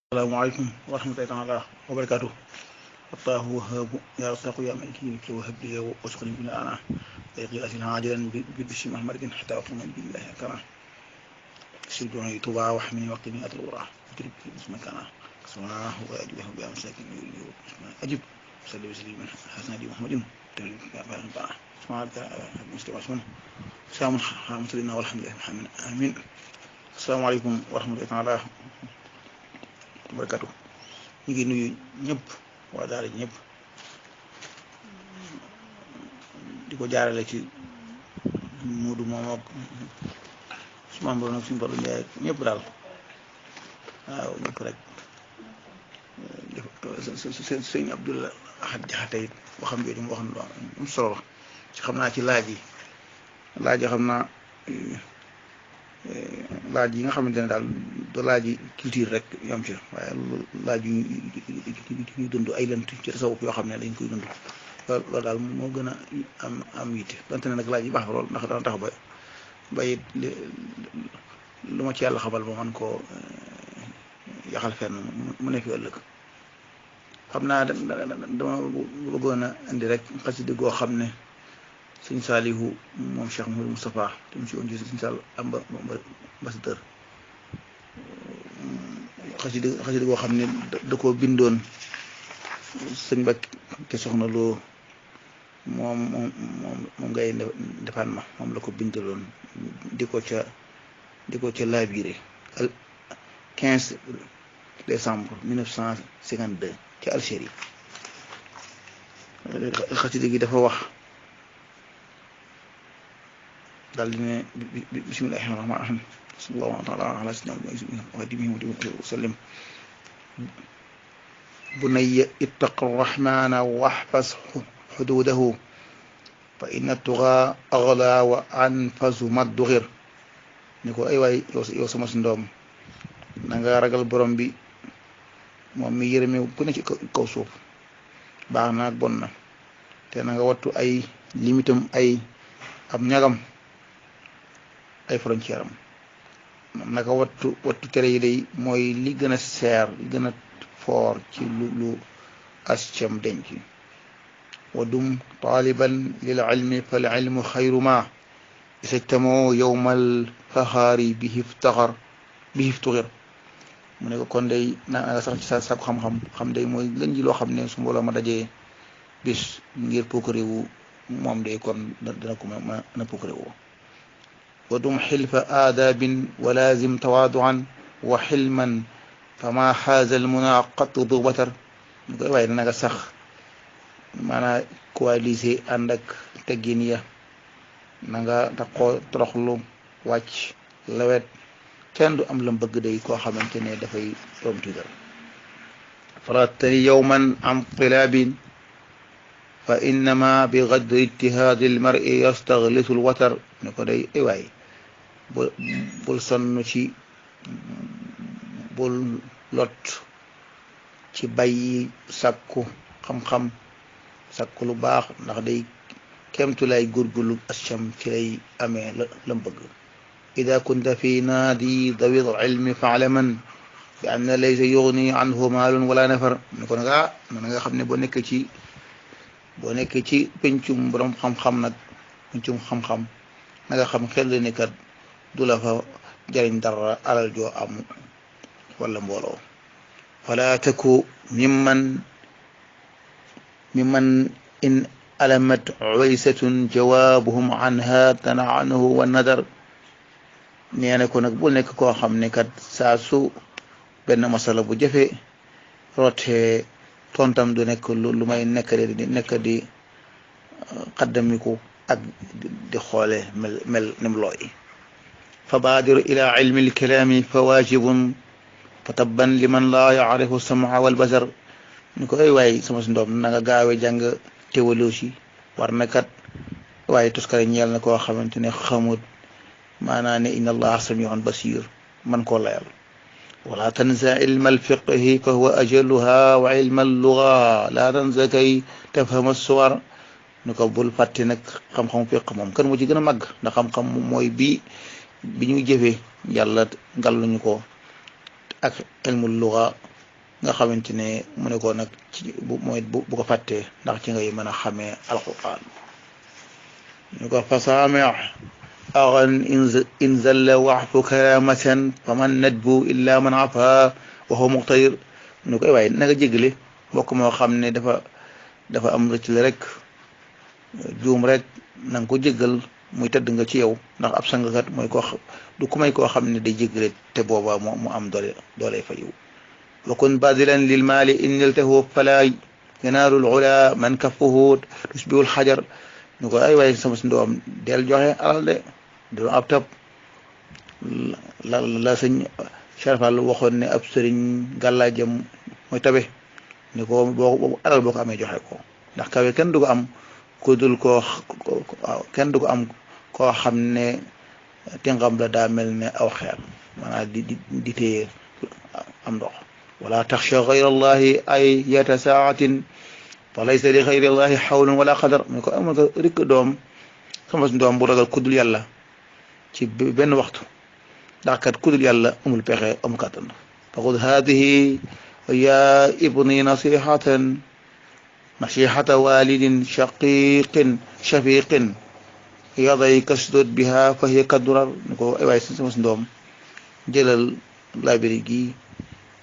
السلام عليكم ورحمة الله تعالى وبركاته. الله وهاب يا رزاق يا مالك مثل وهب لي واشغل بنا أنا يقي أسنا عاجلا ببشر محمد حتى أقوم بالله كرا سجوني طبعا وحمني وقني أتلورا أترك في اسمك أنا سماه وأجله بها مساكين أجب صلي وسلم حسن دي محمد تلك بقى سمعت مستوى اسمه سلام على لنا والحمد لله محمد آمين. السلام عليكم ورحمة الله تعالى وبركاته. ñu ngi nuyu ñëpp waa daara ñëpp di ko jaarale ci Moodu moom ak su ma mbooloo nag suñu Fallou Ndiaye ñëpp daal waaw ñëpp rek sëñ Abdoul Ahad Jaxate it waxam jooju mu wax lu am solo la ci xam naa ci laaj yi xam naa laaj yi nga xamante ne daal du laaj yi culture rek yam ci waaye laaj yu dund ay lënt ci tasawuf yoo xam ne dañ koy dund loolu daal moo gën a am yitte donte ne nag laaj yi baax na lool ndax dana tax ba it lu ma ci yàlla xamal ba man koo yaxal fenn mu ne fi ëllëg xam naa dama bëggoon a indi rek xasida goo xam ne sëñ Saalihu moom Cheikh Mouhamadou Moustapha te mu si woon ci sëñ Sall ambassadeur xasida goo xam ne da koo bindoon sëñ Mbàkke soxna loo moom ngay defaan ma moom la ko bindaloon di ko ca laabiré 15 décembre 1952 ci Algérie. xasida gi dafa wax daal di ne bismillahi rahmaani rahim sallallahu taala ala sayyidina wa xadimihi wa sallim bunayya ittaqi rahmana waxfaz xududahu fa inna tugaa agla wa anfasu madduxir ni ko ay waay yow sama si ndoom na nga ragal borom bi moom mi yërëme ku ne ci kaw suuf baax na ak bon na te na nga wattu ay limitam ay ab ñagam ay frontière am naka wattu tere yi day mooy li gën a seer li gën a foor ci lu ascam denc wa dum taaliban lil ilmi fal ilmu xayru ma isajtamoo yowmal faxaari bihi iftuxir mu ne ko kon day na nga sax ci sa sàkku xam day mooy gën ji loo xam ne su mbooloo ma dajee bis ngir pukkariwu moom day kon dana ko mën a pukkariwu ودم حلف آداب ولازم تواضعا وحلما فما حاز المنى قط ذو وتر waaye na nga sax maanaam coalisé ànd ak teggin ya na nga taxoo toroxlu wàcc lawet kenn du am lam bëgg day koo xamante ne dafay doom tiitar faratani yowman am tilabin fa innama bi gadri ijtihaadi almari yastaglisu alwatar ne ko day waay bul sonn ci bul lot ci bàyyi sàkku xam-xam sàkku lu baax ndax day kemtu lay gurgulu ascam ci lay amee lam bëgg ida kunta fi naadi dawi ilmi faalaman bi anna laysa yugni anhu maalun wala nafar ne ko nag na nga xam ne boo nekkee ci pencum borom xam-xam nag pencum xam-xam na nga xam xel ne kat du la fa jariñ dara alal joo am wala mbooloo fala taku mimman in alamat uwaysatun jawaabuhum anha tanaanuhu wa nadar nee na ko nag bul nekk koo xam ne kat saa su benn masala bu jafe rootee tontam du nekk lu may nekk di xaddamiku ak di xoole mel nim looy fa baadiru ila ilmi alkalaami fa waajibun fa tabban liman laa yaarifu samaa wal basar ni ko ay waay sama si ndoom na nga gaawe jàng théologie war na kat waaye tuskare ñeel na koo xamante ne xamut maanaa ne inna allaha samiun basir man koo layal wala tansa ilma alfiqhi fa huwa ajaluha wa ilma alluga la tansa kay tafhama suwar ni ko bul fàtte nag xam-xam fiq moom kan moo ci gën a màgg ndax xam-xam mooy bi ñuy jëfee yàlla ngalluñu ko ak ilmul luga nga xamante ne mu ne ko nag ci mooy bu ko fàttee ndax ci ngay mën a xamee alquran ñu ko fasaami agan in zalla waxfu karamatan fa man nadbu illa man afa wa huwa muqtadir ñu koy waaye na nga jéggale mbokk moo xam ne dafa am rëcc la rek juum rek na nga ko jéggal muy tëdd nga ci yow ndax ab sangkat mooy ko du ku may koo xam ne day jéggale te booba mu am doole fa yiw wa kun badilan lil maali in niltahu fala yanaalu l-ula man kaffuhu tusbihu l-hajar ñu ko ay waaye sama si ndoom del joxe alal de du ab tab la sëñ Sharafal waxoon ne ab sëriñ gàllaajam mooy tabe ni ko alal boo ko amee joxe ko ndax kawe kenn du ko am ku dul kenn du ko am koo xam ne tingam la daa mel ne aw xeer maanaam di téye am ndox wala taxsha gayra allahi ay yata saatin fa laysa li gayri allahi xawlun wala qadar mu ko amul ko rikk doom sama doom bu ragal kuddul yàlla ci benn waxtu ndax kat kuddul yàlla amul pexe amul kàttan fa xud haadihi ya ibni nasihatan walidin shaqiqin shafiqin yaday kasdud biha fa hiya kaddurar ni ko ay waay sama doom jëlal labiri gi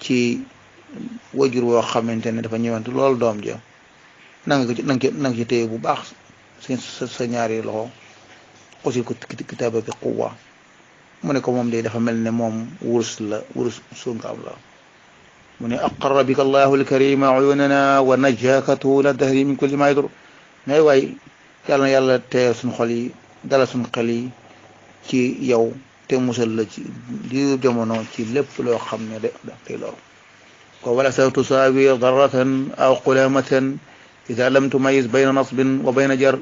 ci wajur woo xamante ne dafa ñëwante loolu doom ja nanga ci téye bu baax sa ñaari loxo aussi ko kitaaba bi quwwa mu ne ko moom de dafa mel ne moom wurus sunkaam la mu ne aqarra bika allahu alkarima uyunana wa najjaka tuula dahri min kulli ma yadur ngay waay yàlla teel suñ xol yi dala suñ xel yi ci yow te musal la ci li jamono ci lépp loo xam ne day lor ko wala sa tusaawi darratan aw qulamatan ida lam tumayis bayna nasbin wa bayna jar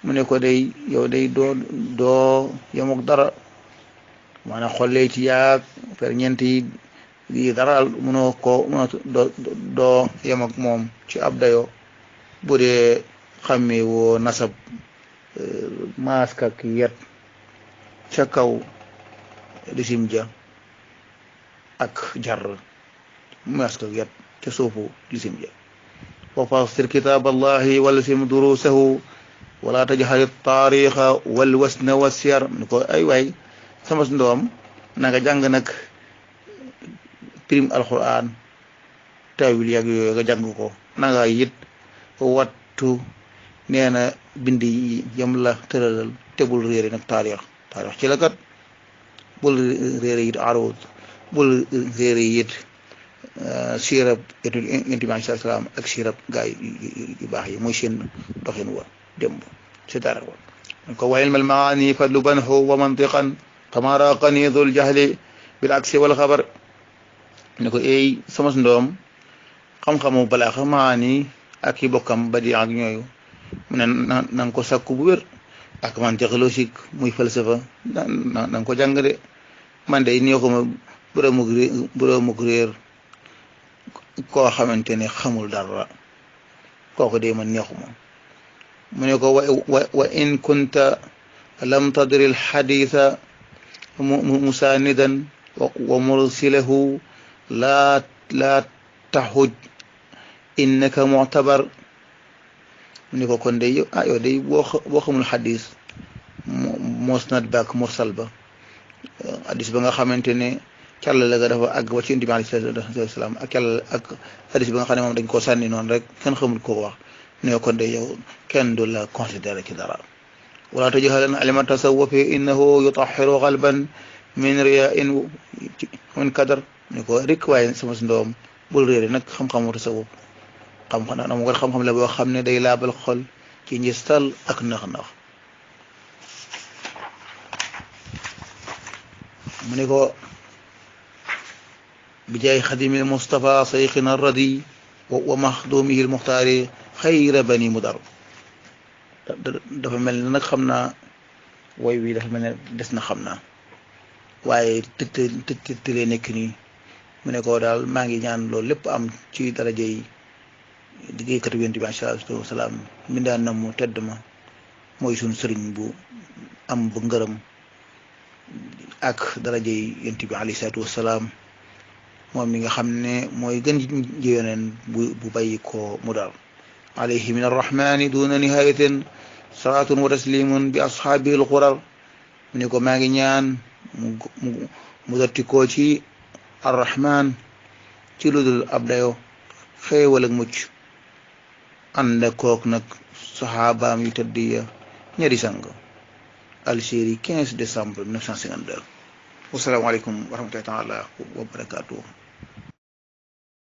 mu ne ko day yow day doo yemok dara maanaam xollee ci yaag per ñeent yi dara mënoo doo yem ak moom ci ab dayo bu dee xàmmee woo nasab maask ak yet ca kaw lisim ja ak jar maask ak yet ca suufu lisim ja wa fasir kitab allahi walsim durusahu wala tajhal taarixa wal wasna wa siyar ni ko ay waay sama ndoom na nga jàng nag prime alquran tawil yàgg yooyu nga jàng ko na nga it wattu nee na bind yi yam la tëralal te bul réere nag taarix ci la kat bul réere it arut bul réere it sirab etul intiman sa salaam ak sirab gaay yu baax yi mooy seen doxin wa démb si dara wa ko wayil mal maani fadlu banhu wa mantiqan kama raqani dhul jahli bil aksi wal xabar ne ko eey sama ndoom xam-xamu balaa maani ak i bokkam ba di ak ñooyu mu ne na nga ko sakku bu wér ak mantiq logique muy falsafa na nga ko jàng de man de neexuma boromuk réer koo xamante ne xamul dara kooku de man neexuma mu ne ko wa in kunta lam tadri al haditha musanidan wa mursilahu la taxuj innaka mu'tabar mu ne ko kon day yow day boo xamul xadis musnad baak mursal ba xadis ba nga xamante ne càll la ga dafa àgg wa ci Yonent bi alayhi salaam ak càll ak xadis ba nga xam ne moom dañ koo sànni noonu rek kenn xamul ko wax ne kon day yow kenn du la considéré ci dara wala tajhalan ilma tasawufi innahu yutahhiru qalban min riya'in min kadar ni ko rek waaye sama ndoom bul réere nag xam-xamu tasawuf xam-xam la boo xam ne day laabal xol ci njistal ak nax-nax mu ne ko bi jaay xadimil Mustafa sayxina radi wa maxdumihi lmuxtaari xayra bani mudar dafa mel ne nag xam naa woy wi dafa mel ne des na xam naa waaye tëlee nekk nii mu ne ko daal maa ngi ñaan loolu lépp am ci daraja yi liggéeykatu Yonent bi alayhi salaam mbindaan na mu tedd ma mooy suñ sëriñ bu am bu ngërëm ak daraja yi Yonent bi alayhi salaam moom mi nga xam ne mooy gën ji yoneen bu bàyyi ko mu daal alayhi min arrahmani duna nihayatin salaatun wa taslimun bi ashaabihi alqurar mu ni ko maa ngi ñaan mu dotti koo ci arrahman ci ludul ab dayo xéewal ak mucc ànd kook nag saxaabaam yu tëdd ya ñari sang Algérie 15 décembre 1952 wasalaamaaleykum wa rahmatullahi taala wa barakatuh